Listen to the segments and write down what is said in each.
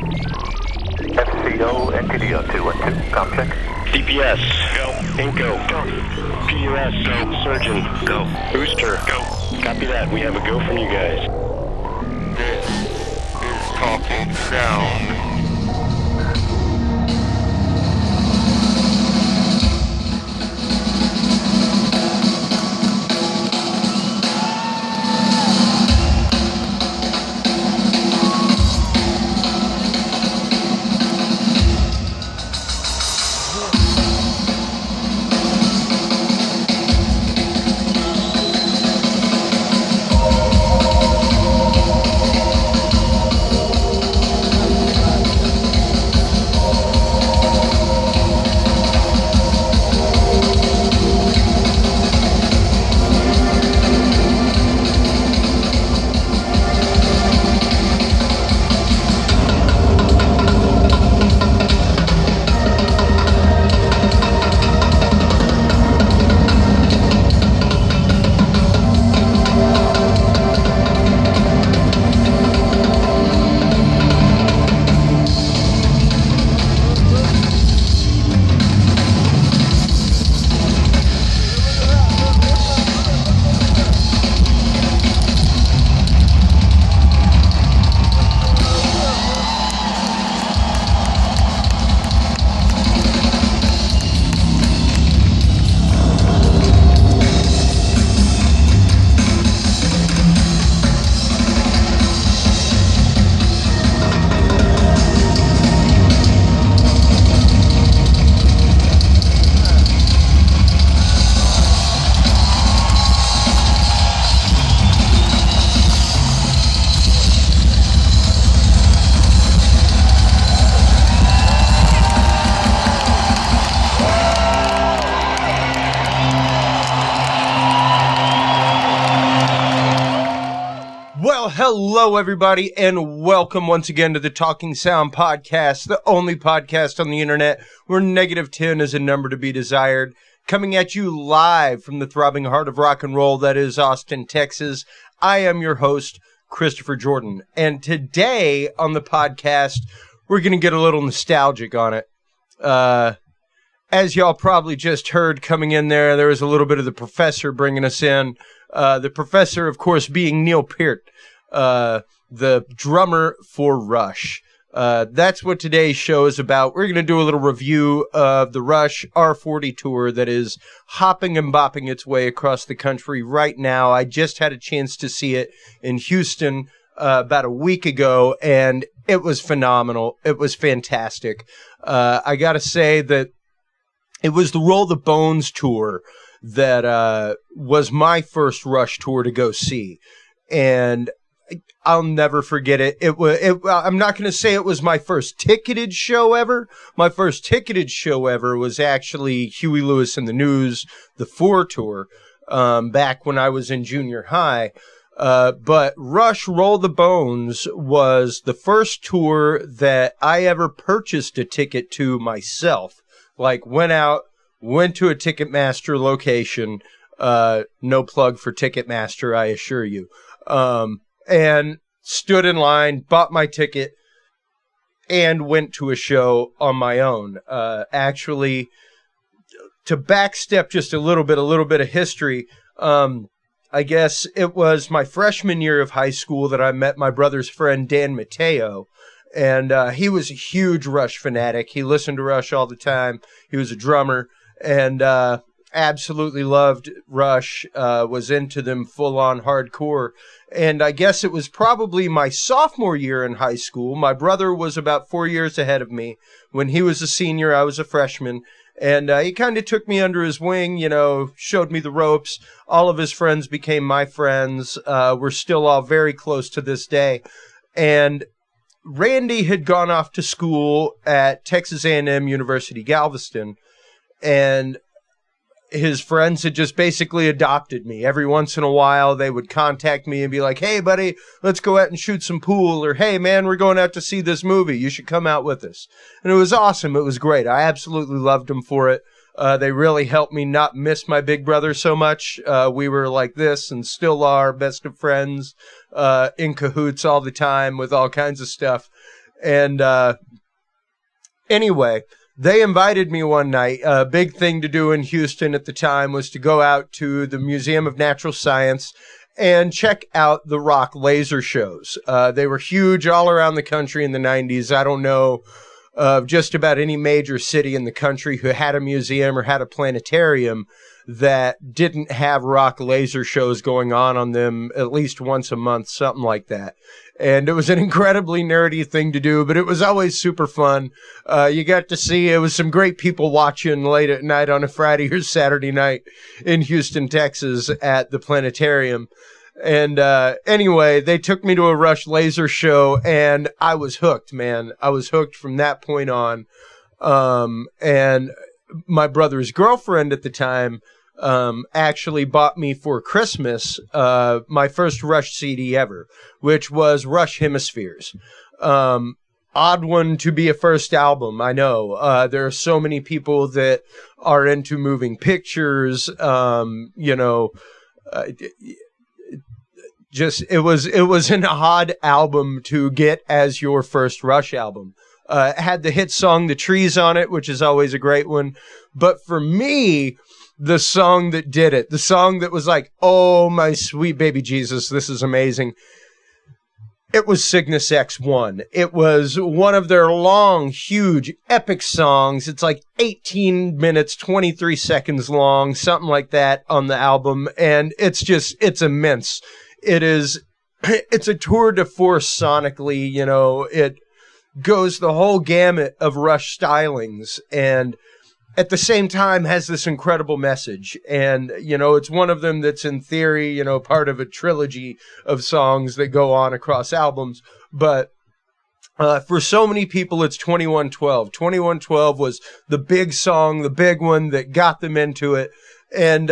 FCO, NTD on 212, com check. DPS, go. Inco, go. PUS, go. Surgeon, go. Booster, go. Copy that, we have a go from you guys. This is Talking Sound. Hello, everybody, and welcome once again to the Talking Sound Podcast, the only podcast on the internet where -10 is a number to be desired. Coming at you live from the throbbing heart of rock and roll that is Austin, Texas. I am your host, Christopher Jordan, and today on the podcast, we're going to get a little nostalgic on it. As y'all probably just heard coming in there was a little bit of the professor bringing us in. The professor, of course, being Neil Peart. The drummer for Rush. That's what today's show is about. We're going to do a little review of the RUSH R40 Tour that is hopping and bopping its way across the country right now. I just had a chance to see it in Houston about a week ago, and it was phenomenal. It was fantastic. I got to say that it was the Roll the Bones tour that was my first Rush tour to go see, and I'll never forget it. I'm not going to say it was my first ticketed show ever. My first ticketed show ever was actually Huey Lewis and the News, the 4 tour, back when I was in junior high. But Rush Roll the Bones was the first tour that I ever purchased a ticket to myself. Like, went to a Ticketmaster location. No plug for Ticketmaster, I assure you. And stood in line, bought my ticket, and went to a show on my own. Actually, to backstep just a little bit of history, I guess it was my freshman year of high school that I met my brother's friend, Dan Mateo, and he was a huge Rush fanatic. He listened to Rush all the time. He was a drummer, and absolutely loved Rush, was into them full-on hardcore. And I guess it was probably my sophomore year in high school. My brother was about 4 years ahead of me. When he was a senior, I was a freshman. And he kind of took me under his wing, showed me the ropes. All of his friends became my friends. We're still all very close to this day. And Randy had gone off to school at Texas A&M University, Galveston. And his friends had just basically adopted me. Every once in a while, they would contact me and be like, "Hey, buddy, let's go out and shoot some pool," or "Hey, man, we're going out to see this movie. You should come out with us." And it was awesome. It was great. I absolutely loved them for it. They really helped me not miss my big brother so much. We were like this and still are best of friends, in cahoots all the time with all kinds of stuff. And anyway, they invited me one night. A big thing to do in Houston at the time was to go out to the Museum of Natural Science and check out the rock laser shows. They were huge all around the country in the 90s. I don't know of just about any major city in the country who had a museum or had a planetarium that didn't have rock laser shows going on them at least once a month, something like that. And it was an incredibly nerdy thing to do, but it was always super fun. You got to see, it was some great people watching late at night on a Friday or Saturday night in Houston, Texas at the planetarium. And anyway, they took me to a Rush laser show, and I was hooked, man. I was hooked from that point on. And my brother's girlfriend at the time actually bought me for Christmas my first Rush CD ever, which was Rush Hemispheres. Odd one to be a first album, I know. There are so many people that are into moving pictures, just it was an odd album to get as your first Rush album. It had the hit song The Trees on it, which is always a great one. But for me, the song that did it, the song that was like, oh my sweet baby Jesus, this is amazing, it was Cygnus X1. It was one of their long, huge, epic songs. It's like 18 minutes, 23 seconds long, something like that on the album. And it's immense. It's a tour de force sonically, it goes the whole gamut of Rush stylings and at the same time has this incredible message. And, it's one of them that's in theory, part of a trilogy of songs that go on across albums. But for so many people, it's 2112. 2112 was the big song, the big one that got them into it. And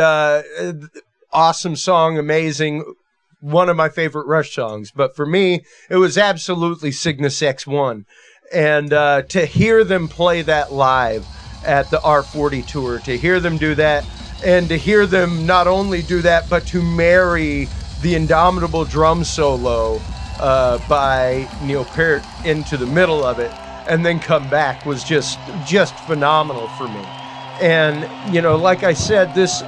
awesome song, amazing. One of my favorite Rush songs. But for me, it was absolutely Cygnus X1. And to hear them play that live at the R40 Tour, to hear them do that, and to hear them not only do that, but to marry the indomitable drum solo by Neil Peart into the middle of it, and then come back was just phenomenal for me. And, like I said, this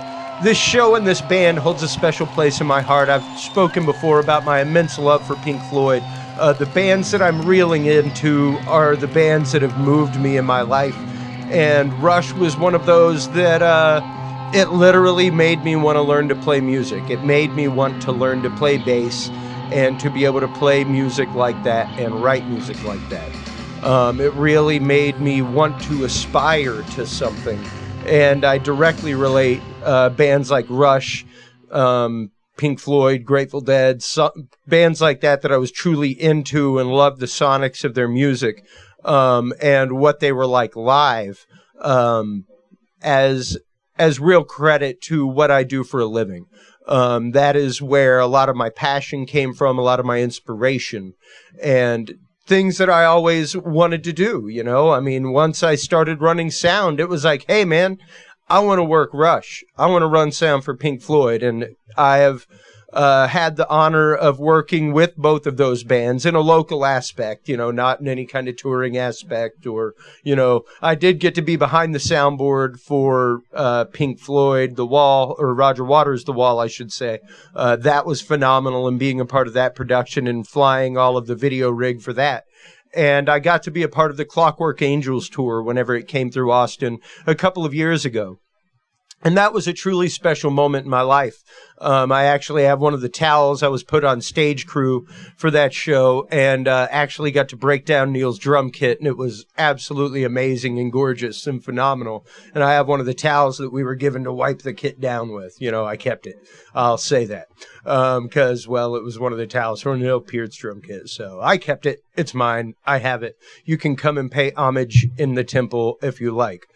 show and this band holds a special place in my heart. I've spoken before about my immense love for Pink Floyd. The bands that I'm reeling into are the bands that have moved me in my life. And Rush was one of those that it literally made me want to learn to play music. It made me want to learn to play bass and to be able to play music like that and write music like that. It really made me want to aspire to something. And I directly relate bands like Rush, Pink Floyd, Grateful Dead, bands like that I was truly into and loved the sonics of their music. And what they were like live, as real credit to what I do for a living. That is where a lot of my passion came from, a lot of my inspiration, and things that I always wanted to do, I mean, once I started running sound, it was like, hey man, I want to work Rush. I want to run sound for Pink Floyd. And I have had the honor of working with both of those bands in a local aspect, not in any kind of touring aspect or, I did get to be behind the soundboard for Pink Floyd, The Wall, or Roger Waters' The Wall, I should say. That was phenomenal, and being a part of that production and flying all of the video rig for that. And I got to be a part of the Clockwork Angels tour whenever it came through Austin a couple of years ago. And that was a truly special moment in my life. I actually have one of the towels. I was put on stage crew for that show and actually got to break down Neil's drum kit. And it was absolutely amazing and gorgeous and phenomenal. And I have one of the towels that we were given to wipe the kit down with. I kept it. I'll say that. Because, it was one of the towels from Neil Peart's drum kit. So I kept it. It's mine. I have it. You can come and pay homage in the temple if you like.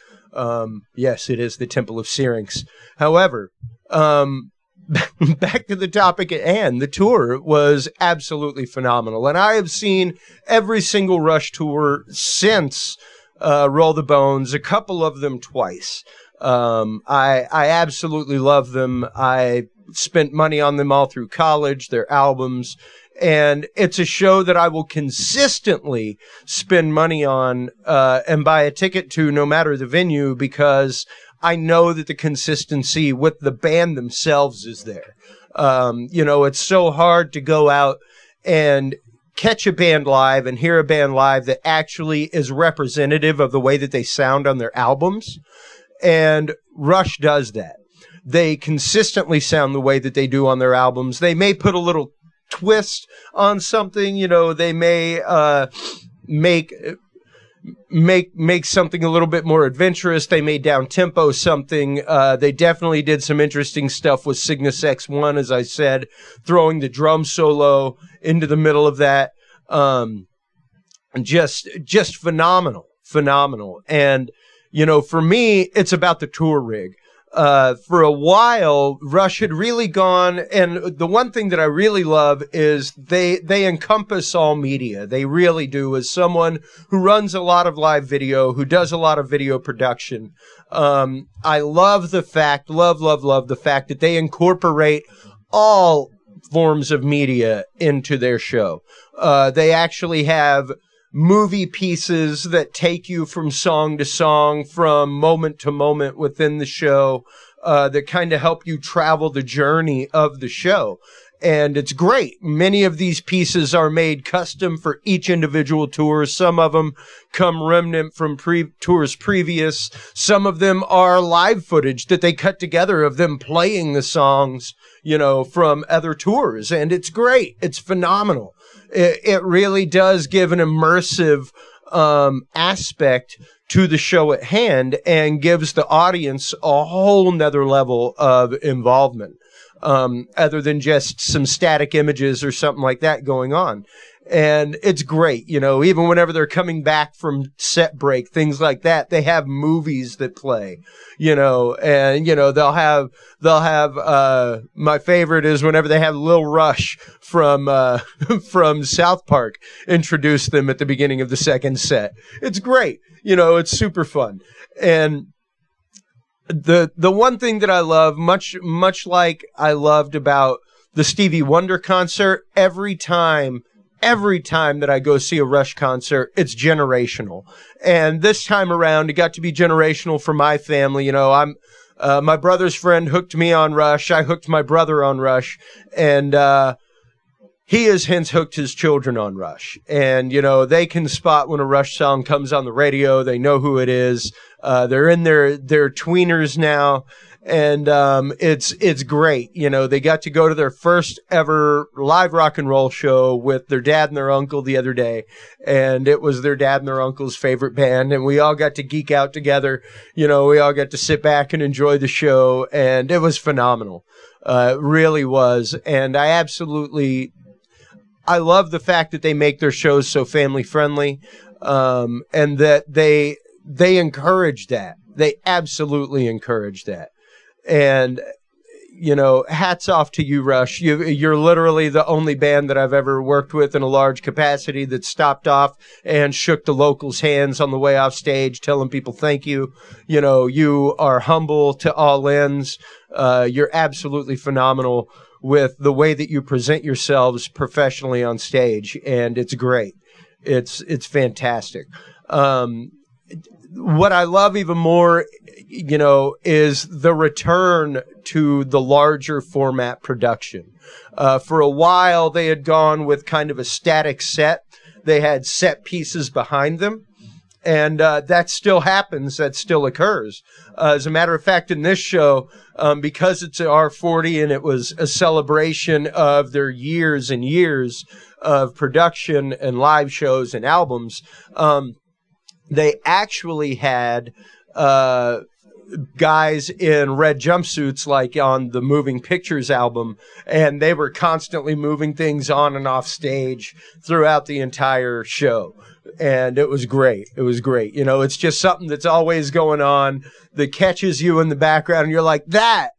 Yes, it is the Temple of Syrinx. However, back to the topic at hand, the tour was absolutely phenomenal. And I have seen every single Rush tour since Roll the Bones, a couple of them twice. I absolutely love them. I spent money on them all through college, their albums, And it's a show that I will consistently spend money on and buy a ticket to no matter the venue, because I know that the consistency with the band themselves is there. It's so hard to go out and catch a band live and hear a band live that actually is representative of the way that they sound on their albums. And Rush does that. They consistently sound the way that they do on their albums. They may put a little twist on something, they may make something a little bit more adventurous. They may down tempo something. They definitely did some interesting stuff with Cygnus X1, as I said, throwing the drum solo into the middle of that. Just phenomenal. And, for me, it's about the tour rig. For a while, Rush had really gone, and the one thing that I really love is they encompass all media. They really do. As someone who runs a lot of live video, who does a lot of video production, I love the fact that they incorporate all forms of media into their show. They actually have movie pieces that take you from song to song, from moment to moment within the show, that kind of help you travel the journey of the show. And it's great. Many of these pieces are made custom for each individual tour. Some of them come remnant from tours previous. Some of them are live footage that they cut together of them playing the songs, from other tours. And it's great. It's phenomenal. It really does give an immersive aspect to the show at hand, and gives the audience a whole nother level of involvement, other than just some static images or something like that going on. And it's great, even whenever they're coming back from set break, things like that, they have movies that play, and, they'll have, my favorite is whenever they have Lil Rush from South Park introduce them at the beginning of the second set. It's great. It's super fun. And the one thing that I love, much like I loved about the Stevie Wonder concert, every time that I go see a Rush concert, it's generational. And this time around, it got to be generational for my family. My brother's friend hooked me on Rush. I hooked my brother on Rush. And he has hence hooked his children on Rush. And, they can spot when a Rush song comes on the radio. They know who it is. They're in their tweeners now. And it's great. They got to go to their first ever live rock and roll show with their dad and their uncle the other day. And it was their dad and their uncle's favorite band. And we all got to geek out together. We all got to sit back and enjoy the show. And it was phenomenal. It really was. And I love the fact that they make their shows so family friendly. And that they encourage that. They absolutely encourage that. And, hats off to you, Rush. You're literally the only band that I've ever worked with in a large capacity that stopped off and shook the locals' hands on the way off stage, telling people thank you. You are humble to all ends. You're absolutely phenomenal with the way that you present yourselves professionally on stage, and it's great. It's fantastic. What I love even more, is the return to the larger format production. For a while, they had gone with kind of a static set. They had set pieces behind them. And that still happens. That still occurs. As a matter of fact, in this show, because it's an R40 and it was a celebration of their years and years of production and live shows and albums, they actually had guys in red jumpsuits like on the Moving Pictures album, and they were constantly moving things on and off stage throughout the entire show. And it was great. It's just something that's always going on that catches you in the background, and you're like, that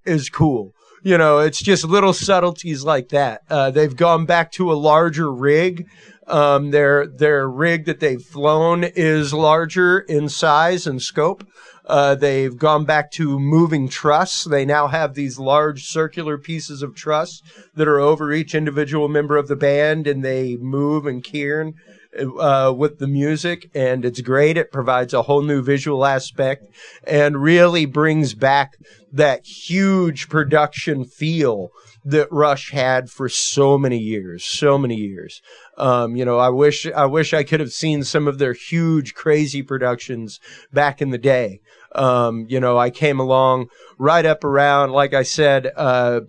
is cool. It's just little subtleties like that. They've gone back to a larger rig. Their rig that they've flown is larger in size and scope. They've gone back to moving truss. They now have these large circular pieces of truss that are over each individual member of the band, and they move and keyern with the music, and it's great. It provides a whole new visual aspect and really brings back that huge production feel that Rush had for so many years. I wish I could have seen some of their huge, crazy productions back in the day. I came along right up around, like I said,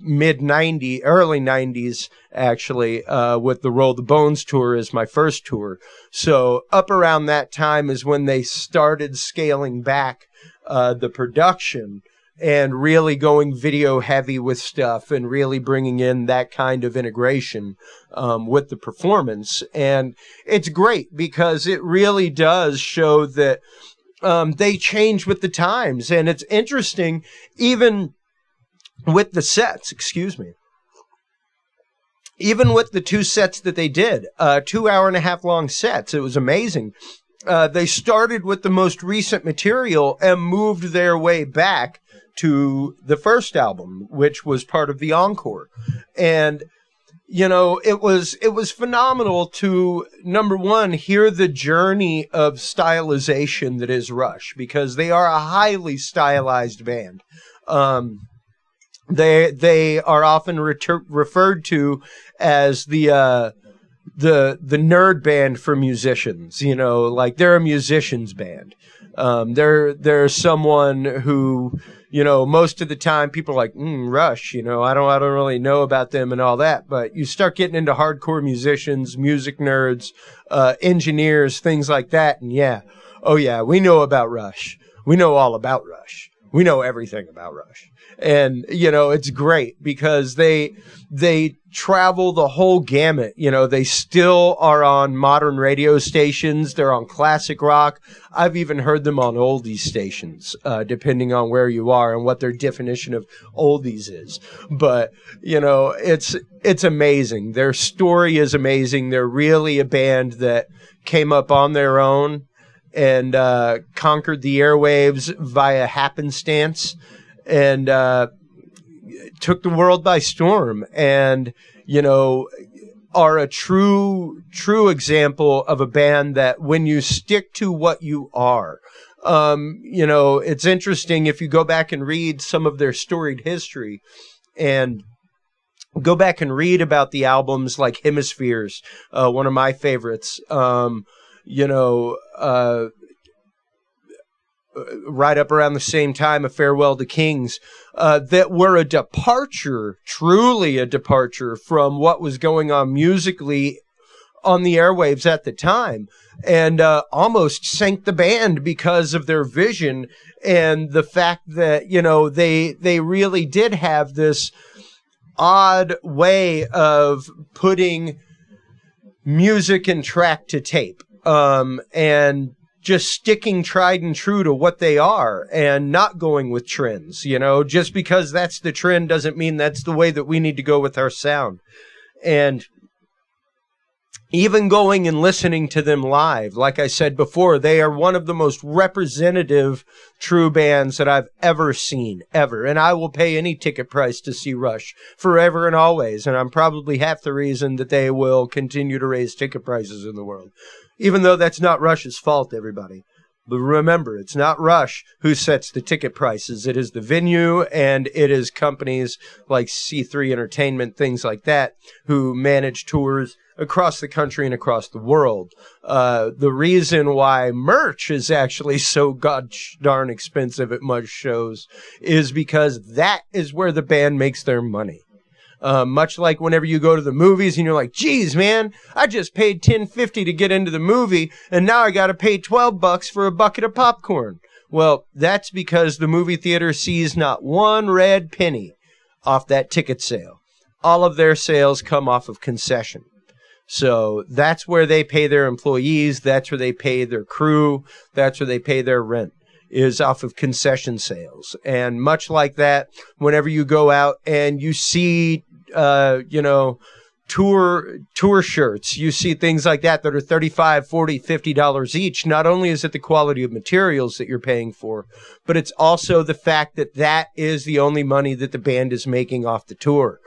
mid-90s, early 90s, actually, with the Roll the Bones tour as my first tour. So up around that time is when they started scaling back the production and really going video heavy with stuff and really bringing in that kind of integration with the performance. And it's great because it really does show that they change with the times. And it's interesting, even with the sets, even with the 2 sets that they did, 2 hour-and-a-half long sets, it was amazing. They started with the most recent material and moved their way back to the first album, which was part of the encore. And, it was phenomenal to, number one, hear the journey of stylization that is Rush, because they are a highly stylized band. They are often referred to as the nerd band for musicians, like they're a musician's band. They're someone who, most of the time people are like, Rush, I don't really know about them and all that. But you start getting into hardcore musicians, music nerds, engineers, things like that. And we know about Rush. We know all about Rush. We know everything about Rush. And, it's great because they travel the whole gamut. They still are on modern radio stations. They're on classic rock. I've even heard them on oldies stations, depending on where you are and what their definition of oldies is. But, it's amazing. Their story is amazing. They're really a band that came up on their own and conquered the airwaves via happenstance. And took the world by storm, and are a true example of a band that when you stick to what you are, it's interesting if you go back and read some of their storied history and go back and read about the albums like Hemispheres, one of my favorites, right up around the same time, A Farewell to Kings, that were a departure, truly a departure from what was going on musically on the airwaves at the time, and almost sank the band because of their vision and the fact that, they really did have this odd way of putting music and track to tape, and just sticking tried and true to what they are and not going with trends. Just because that's the trend doesn't mean that's the way that we need to go with our sound. And even going and listening to them live, like I said before, they are one of the most representative true bands that I've ever seen, ever. And I will pay any ticket price to see Rush forever and always. And I'm probably half the reason that they will continue to raise ticket prices in the world. Even though that's not Rush's fault, everybody. But remember, it's not Rush who sets the ticket prices. It is the venue, and it is companies like C3 Entertainment, things like that, who manage tours across the country and across the world. The reason why merch is actually so gosh darn expensive at most shows is because that is where the band makes their money. Much like whenever you go to the movies and you're like, geez, man, I just paid $10.50 to get into the movie, and now I got to pay $12 for a bucket of popcorn. Well, that's because the movie theater sees not one red penny off that ticket sale. All of their sales come off of concession. So that's where they pay their employees. That's where they pay their crew. That's where they pay their rent, is off of concession sales. And much like that, whenever you go out and you see, tour shirts. You see things like that are $35, $40, $50 each. Not only is it the quality of materials that you're paying for, but it's also the fact that that is the only money that the band is making off the tour.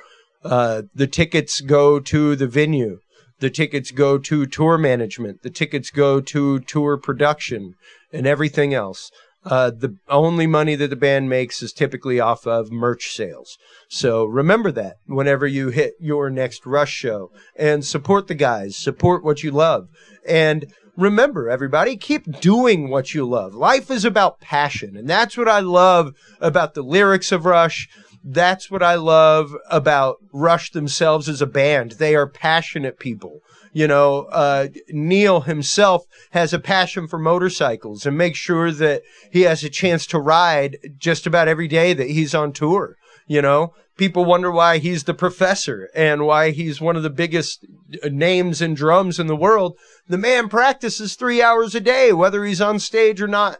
The tickets go to the venue. The tickets go to tour management. The tickets go to tour production and everything else. The only money that the band makes is typically off of merch sales. So remember that whenever you hit your next Rush show, and support the guys, support what you love. And remember, everybody, keep doing what you love. Life is about passion. And that's what I love about the lyrics of Rush. That's what I love about Rush themselves as a band. They are passionate people. You know, Neil himself has a passion for motorcycles and makes sure that he has a chance to ride just about every day that he's on tour. You know, people wonder why he's the professor and why he's one of the biggest names in drums in the world. The man practices 3 hours a day, whether he's on stage or not.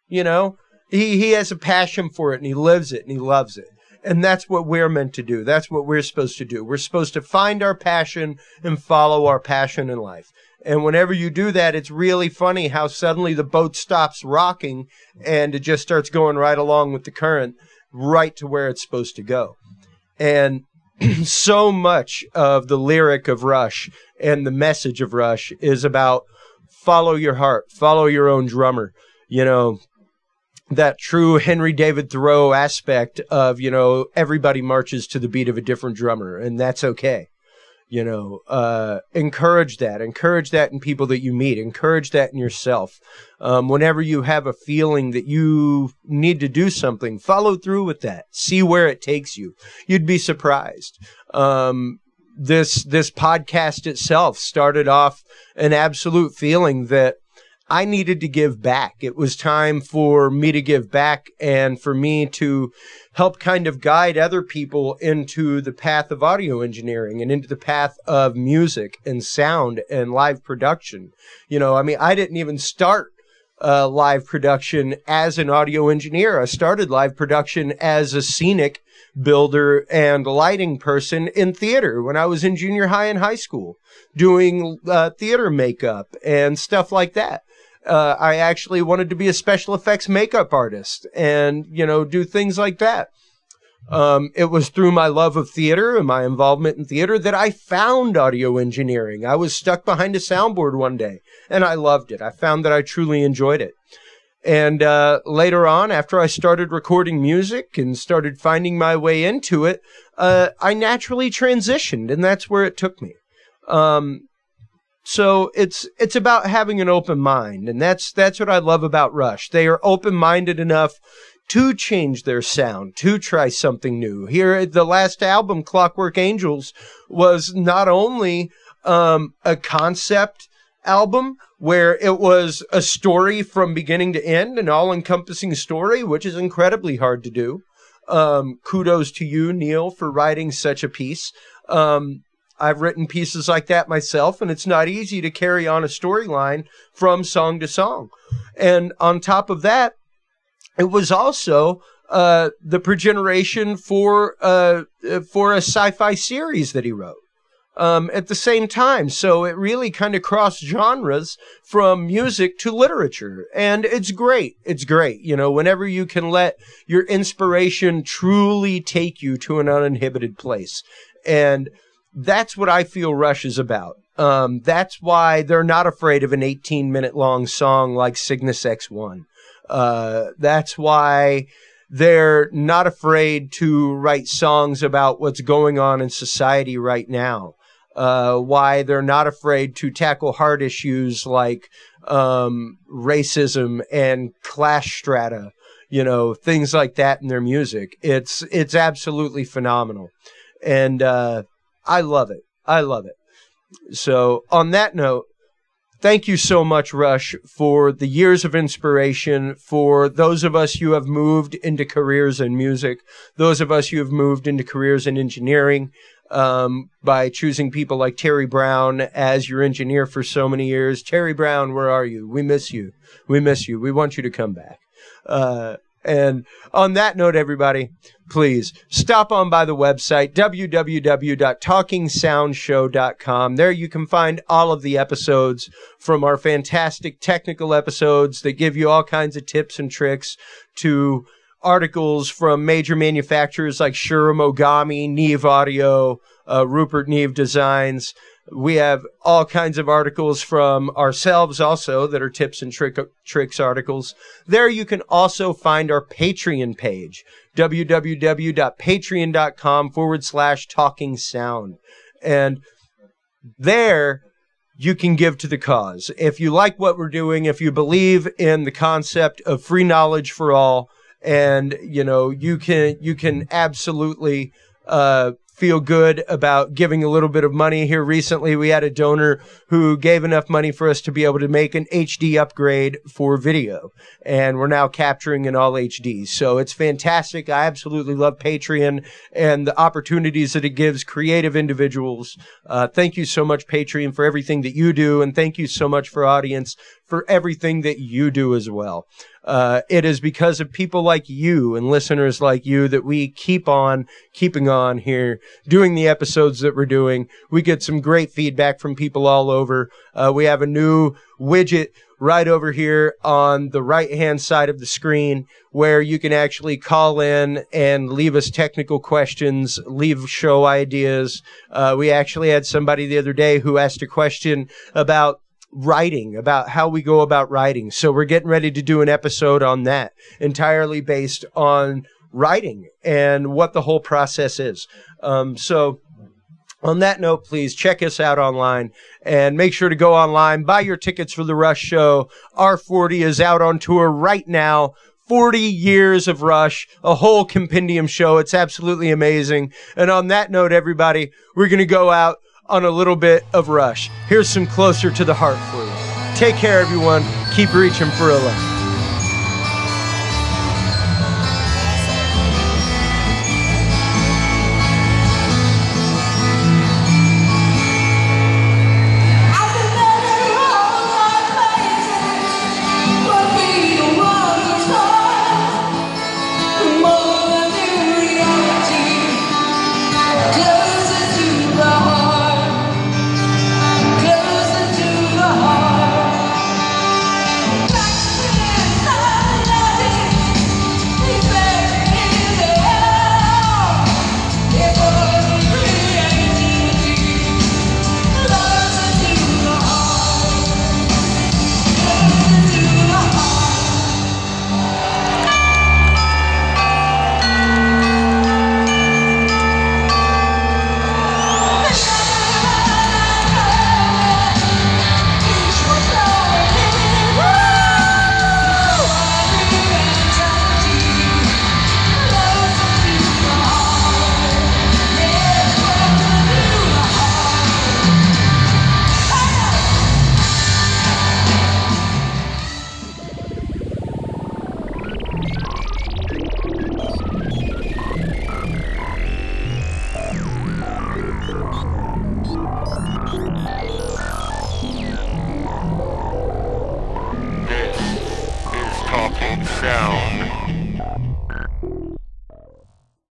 You know, he has a passion for it, and he lives it, and he loves it. And that's what we're meant to do. That's what we're supposed to do. We're supposed to find our passion and follow our passion in life. And whenever you do that, it's really funny how suddenly the boat stops rocking and it just starts going right along with the current, right to where it's supposed to go. And so much of the lyric of Rush and the message of Rush is about follow your heart, follow your own drummer. You know, that true Henry David Thoreau aspect of, you know, everybody marches to the beat of a different drummer, and that's okay. You know, encourage that in people that you meet, encourage that in yourself. Whenever you have a feeling that you need to do something, follow through with that, see where it takes you. You'd be surprised. This podcast itself started off an absolute feeling that I needed to give back. It was time for me to give back and for me to help kind of guide other people into the path of audio engineering and into the path of music and sound and live production. You know, I mean, I didn't even start live production as an audio engineer. I started live production as a scenic builder and lighting person in theater when I was in junior high and high school, doing theater makeup and stuff like that. I actually wanted to be a special effects makeup artist and, you know, do things like that. It was through my love of theater and my involvement in theater that I found audio engineering. I was stuck behind a soundboard one day and I loved it. I found that I truly enjoyed it. And later on, after I started recording music and started finding my way into it, I naturally transitioned, and that's where it took me. So it's about having an open mind, and that's what I love about Rush. They are open-minded enough to change their sound, to try something new. Here, the last album, Clockwork Angels, was not only a concept album where it was a story from beginning to end, an all-encompassing story, which is incredibly hard to do. Kudos to you, Neil, for writing such a piece. I've written pieces like that myself, and it's not easy to carry on a storyline from song to song. And on top of that, it was also the progeneration for a sci-fi series that he wrote at the same time. So it really kind of crossed genres from music to literature. And it's great. It's great. You know, whenever you can let your inspiration truly take you to an uninhibited place. And that's what I feel Rush is about. That's why they're not afraid of an 18-minute long song like Cygnus X1. That's why they're not afraid to write songs about what's going on in society right now. Why they're not afraid to tackle hard issues like racism and class strata, you know, things like that in their music. It's absolutely phenomenal. And I love it. I love it. So on that note, thank you so much, Rush, for the years of inspiration, for those of us who have moved into careers in music, those of us who have moved into careers in engineering, by choosing people like Terry Brown as your engineer for so many years. Terry Brown, where are you? We miss you. We miss you. We want you to come back. And on that note, everybody, please stop on by the website, www.talkingsoundshow.com. There you can find all of the episodes from our fantastic technical episodes that give you all kinds of tips and tricks to articles from major manufacturers like Shure, Mogami, Neve Audio, Rupert Neve Designs. We have all kinds of articles from ourselves also that are tips and tricks articles. There you can also find our Patreon page, www.patreon.com/talking sound. And there you can give to the cause. If you like what we're doing, if you believe in the concept of free knowledge for all, and you can absolutely feel good about giving a little bit of money. Here recently we had a donor who gave enough money for us to be able to make an HD upgrade for video, and we're now capturing in all HD. So it's fantastic. I absolutely love Patreon and the opportunities that it gives creative individuals. Thank you so much, Patreon, for everything that you do, and thank you so much for audience for everything that you do as well. It is because of people like you and listeners like you that we keep on keeping on here, doing the episodes that we're doing. We get some great feedback from people all over. We have a new widget right over here on the right-hand side of the screen where you can actually call in and leave us technical questions, leave show ideas. We actually had somebody the other day who asked a question about writing, about how we go about writing. So we're getting ready to do an episode on that, entirely based on writing and what the whole process is. So on that note, please check us out online and make sure to go online, buy your tickets for the Rush show. R40 is out on tour right now. 40 years of Rush, a whole compendium show. It's absolutely amazing. And on that note, everybody, we're going to go out on a little bit of Rush. Here's some Closer to the Heart for you. Take care, everyone. Keep reaching for a light. This is Talking Sound.